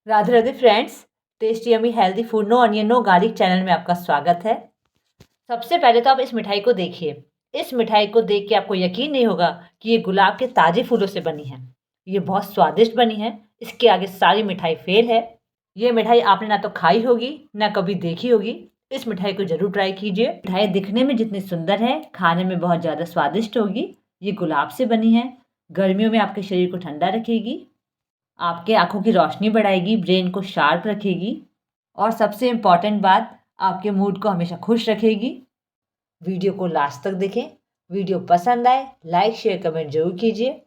Radhe Radhe friends, tasty yummy healthy food no onion no garlic channel में आपका स्वागत है। सबसे पहले तो आप इस मिठाई को देखिए। इस मिठाई को देख के आपको यकीन नहीं होगा कि ये गुलाब के ताज़े फूलों से बनी है। ये बहुत स्वादिष्ट बनी है। इसके आगे सारी मिठाई फेल है। ये मिठाई आपने ना तो खाई होगी ना कभी देखी होगी। इस मिठाई को जरूर ट्राई कीजिए। मिठाई दिखने में जितनी सुंदर है, खाने में बहुत ज़्यादा स्वादिष्ट होगी। ये गुलाब से बनी है। गर्मियों में आपके शरीर को ठंडा रखेगी, आपके आंखों की रोशनी बढ़ाएगी, ब्रेन को शार्प रखेगी और सबसे इम्पॉर्टेंट बात, आपके मूड को हमेशा खुश रखेगी। वीडियो को लास्ट तक देखें। वीडियो पसंद आए लाइक शेयर कमेंट जरूर कीजिए।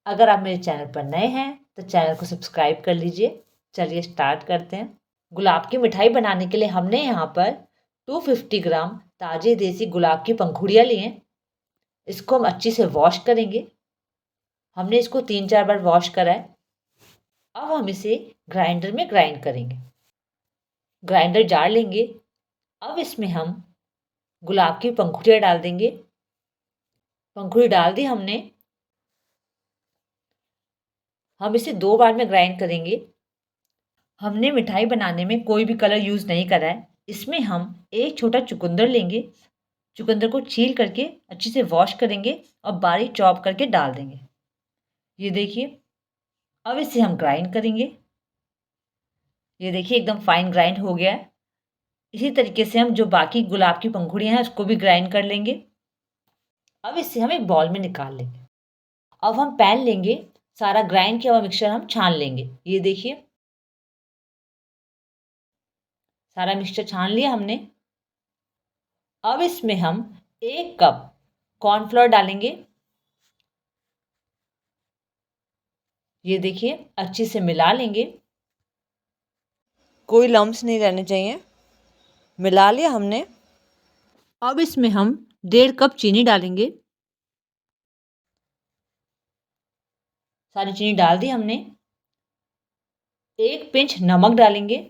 अगर आप मेरे चैनल पर नए हैं तो चैनल को सब्सक्राइब कर लीजिए। चलिए स्टार्ट करते हैं। गुलाब की मिठाई बनाने के लिए हमने यहाँ पर 250 ग्राम ताज़े देसी गुलाब की पंखुड़ियाँ ली हैं। इसको हम अच्छे से वॉश करेंगे। हमने इसको 3-4 बार वॉश करा है। अब हम इसे ग्राइंडर में ग्राइंड करेंगे। ग्राइंडर जार लेंगे। अब इसमें हम गुलाब की पंखुड़ियाँ डाल देंगे। पंखुड़ी डाल दी हमने। हम इसे 2 बार में ग्राइंड करेंगे। हमने मिठाई बनाने में कोई भी कलर यूज़ नहीं करा है। इसमें हम एक छोटा चुकंदर लेंगे। चुकंदर को छील करके अच्छे से वॉश करेंगे और बारीक चॉप करके डाल देंगे। ये देखिए। अब इसे हम ग्राइंड करेंगे। ये देखिए एकदम फाइन ग्राइंड हो गया है। इसी तरीके से हम जो बाकी गुलाब की पंखुड़ियाँ हैं उसको भी ग्राइंड कर लेंगे। अब इसे हम एक बॉल में निकाल लेंगे। अब हम पैन लेंगे। सारा ग्राइंड किया हुआ मिक्सचर हम छान लेंगे। ये देखिए सारा मिक्सचर छान लिया हमने। अब इसमें हम 1 कप कॉर्नफ्लोर डालेंगे। ये देखिए अच्छे से मिला लेंगे। कोई लम्स नहीं रहने चाहिए। मिला लिया हमने। अब इसमें हम 1.5 कप चीनी डालेंगे। सारी चीनी डाल दी हमने। 1 पिंच नमक डालेंगे।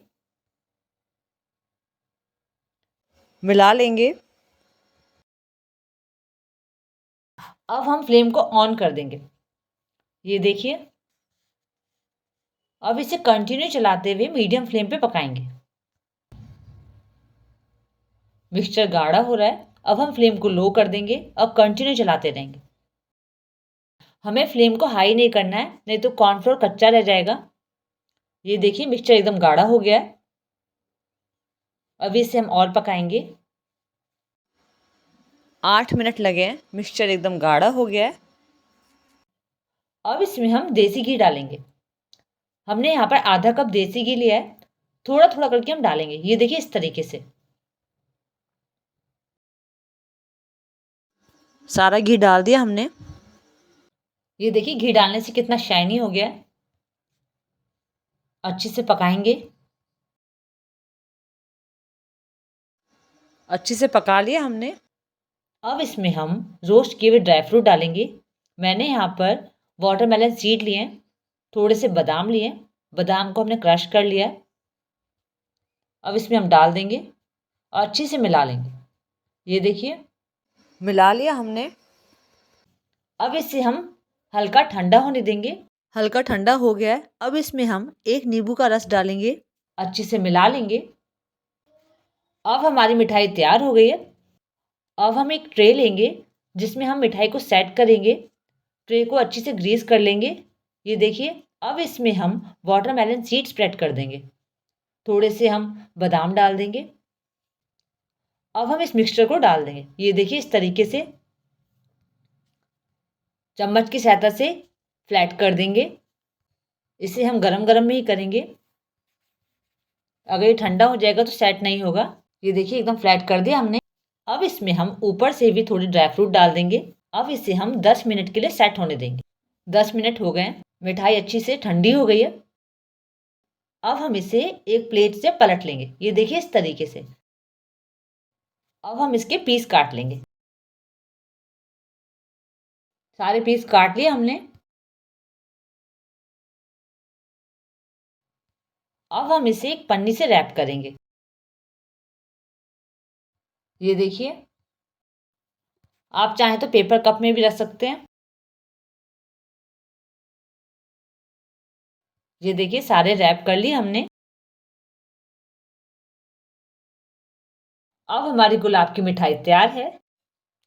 मिला लेंगे। अब हम फ्लेम को ऑन कर देंगे। ये देखिए। अब इसे कंटिन्यू चलाते हुए मीडियम फ्लेम पे पकाएंगे। मिक्सचर गाढ़ा हो रहा है। अब हम फ्लेम को लो कर देंगे और कंटिन्यू चलाते रहेंगे। हमें फ्लेम को हाई नहीं करना है, नहीं तो कॉर्नफ्लोर कच्चा रह जाएगा। ये देखिए मिक्सचर एकदम गाढ़ा हो गया है। अभी इसे हम और पकाएंगे। 8 मिनट लगे हैं। मिक्सचर एकदम गाढ़ा हो गया है। अब इसमें हम देसी घी डालेंगे। हमने यहाँ पर आधा कप देसी घी लिया है। थोड़ा थोड़ा करके हम डालेंगे। ये देखिए इस तरीके से सारा घी डाल दिया हमने। ये देखिए घी डालने से कितना शाइनी हो गया है। अच्छे से पकाएंगे। अच्छे से पका लिया हमने। अब इसमें हम रोस्ट किए हुए ड्राई फ्रूट डालेंगे। मैंने यहाँ पर वाटरमेलन सीड लिए हैं, थोड़े से बादाम लिए हैं। बादाम को हमने क्रश कर लिया है। अब इसमें हम डाल देंगे और अच्छे से मिला लेंगे। ये देखिए मिला लिया हमने। अब इसे हम हल्का ठंडा होने देंगे। हल्का ठंडा हो गया है। अब इसमें हम 1 नींबू का रस डालेंगे। अच्छे से मिला लेंगे। अब हमारी मिठाई तैयार हो गई है। अब हम एक ट्रे लेंगे जिसमें हम मिठाई को सेट करेंगे। ट्रे को अच्छे से ग्रीस कर लेंगे। ये देखिए। अब इसमें हम वाटरमेलन सीड स्प्रेड कर देंगे। थोड़े से हम बादाम डाल देंगे। अब हम इस मिक्सचर को डाल देंगे। ये देखिए इस तरीके से चम्मच की सहायता से फ्लैट कर देंगे। इसे हम गरम गरम में ही करेंगे। अगर ये ठंडा हो जाएगा तो सेट नहीं होगा। ये देखिए एकदम फ्लैट कर दिया हमने। अब इसमें हम ऊपर से भी थोड़ी ड्राई फ्रूट डाल देंगे। अब इसे हम 10 मिनट के लिए सेट होने देंगे। 10 मिनट हो गए। मिठाई अच्छी से ठंडी हो गई है। अब हम इसे एक प्लेट से पलट लेंगे। ये देखिए इस तरीके से। अब हम इसके पीस काट लेंगे। सारे पीस काट लिए हमने। अब हम इसे एक पन्नी से रैप करेंगे। ये देखिए। आप चाहें तो पेपर कप में भी रख सकते हैं। ये देखिए सारे रैप कर लिए हमने। अब हमारी गुलाब की मिठाई तैयार है।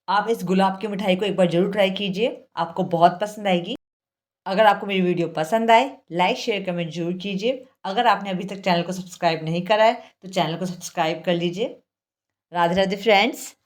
आप इस गुलाब की मिठाई को एक बार ज़रूर ट्राई कीजिए, आपको बहुत पसंद आएगी। अगर आपको मेरी वीडियो पसंद आए, लाइक, शेयर, कमेंट ज़रूर कीजिए। अगर आपने अभी तक चैनल को सब्सक्राइब नहीं करा है, तो चैनल को सब्सक्राइब कर लीजिए। राधे राधे फ्रेंड्स।